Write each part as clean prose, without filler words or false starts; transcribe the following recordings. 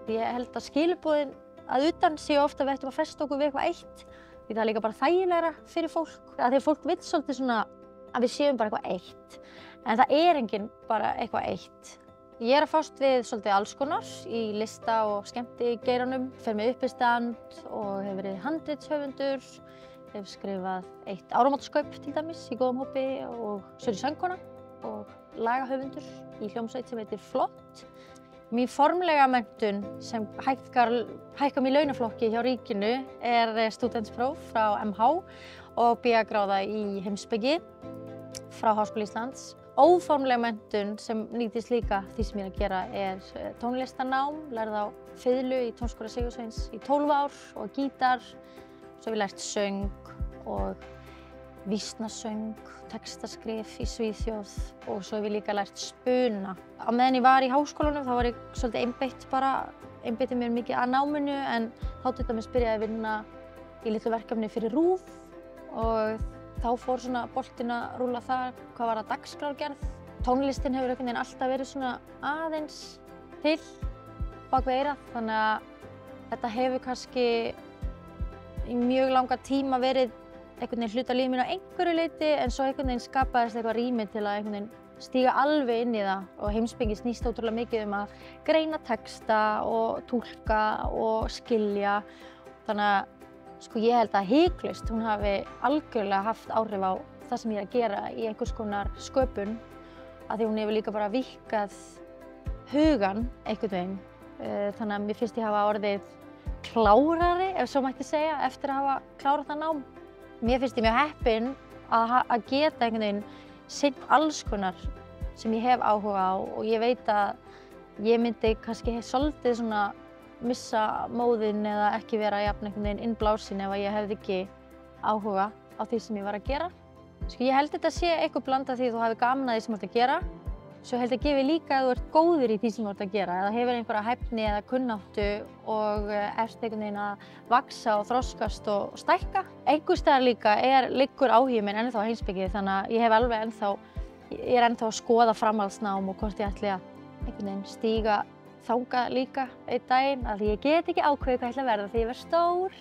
Ég held að skilaboðin að utan séu ofta við ættum að festa okkur við eitthvað eitt. Því það er líka bara þægilegra fyrir fólk. Því að fólk vill svolítið svona að við séum bara eitthvað eitt. En það er enginn bara eitthvað eitt. Ég er að fást við svolítið alls konar í lista- og skemmtigeiranum. Fer með uppistand og hef verið handritshöfundur. Hef skrifað eitt áramótaskaup til dæmis í góðum hópi og Sörri söngkona og lagahöfundur í hljómsveit sem heitir Flott. Mín formlega menntun sem hækkar mig í launaflokki hjá ríkinu er stúdentspróf frá MH og BA-gráða í heimspeki frá Háskóla Íslands. Óformleg menntun sem nýtist líka því sem ég er að gera er tónlistarnám, lærði á fiðlu í Tónskóla Sigursveins í 12 ár og gítar. Svo hef ég lært söng og vísnasöng, textaskrif í Svíþjóð og svo hef ég líka lært spuna. Á meðan ég var í háskólanum þá var ég svolítið einbeitti mér mikið að náminu en þá til dæmis byrjaði að vinna í litlu verkefni fyrir RÚV og þá fór svona boltinn að rúlla þar hvað var að dagskrárgerð. Tónlistin hefur einhvern veginn alltaf verið svona aðeins til bak við eyrað þannig að þetta hefur kannski í mjög langa tíma verið einhvern veginn hluta lífið mínu á einhverju leyti en svo einhvern veginn skapaðist eitthvað rými til að einhvern veginn stíga alveg inn í það og heimspeki snýst ótrúlega mikið að greina texta og túlka og skilja. Þannig að ég held að hiklaust hún hafi algjörlega haft áhrif á það sem ég er að gera í einhvers konar sköpun af því hún hefur líka bara víkkað hugan einhvern veginn. Þannig að mér finnst ég hafa orðið klárari, ef svo mætti segja, eftir að hafa klárað það nám. Mér finnst ég mjög heppin að geta einhvern veginn sinnt alls konar sem ég hef áhuga á og ég veit að ég myndi kannski svolítið svona missa móðinn eða ekki vera jafn einhvern veginn innblásin ef ég hefði ekki áhuga á því sem ég var að gera. Ég held þetta sé eitthvað blanda því að þú hafi gaman að því sem þú ert að gera. Svo held ég gefi líka að þú ert góður í því sem þú ert að gera eða hefur einhverja hæfni eða kunnáttu og ert einhvern veginn að vaxa og þroskast og stækka. Einhvers staðar líka liggur áhugi minn ennþá á heimspeki þannig að ég er ennþá að skoða framhaldsnám og hvort ég ætli að einhvern veginn stíga þangað líka einn daginn af því ég get ekki ákveðið hvað ég ætla að verða þegar ég verð stór.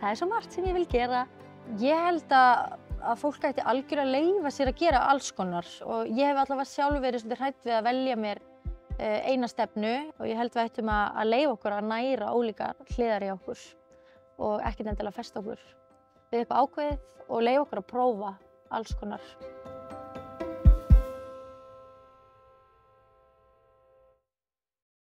Það er svo margt sem ég vil gera. Ég held að fólk ætti algjörlega að leyfa sér að gera alls konar og ég hef allavega sjálf verið svolítið hrædd við að velja mér eina stefnu og ég held við ættum að leyfa okkur að næra ólíkar hliðar í okkur og ekkert endilega festa okkur við eitthvað ákveðið og leyfa okkur að prófa alls konar.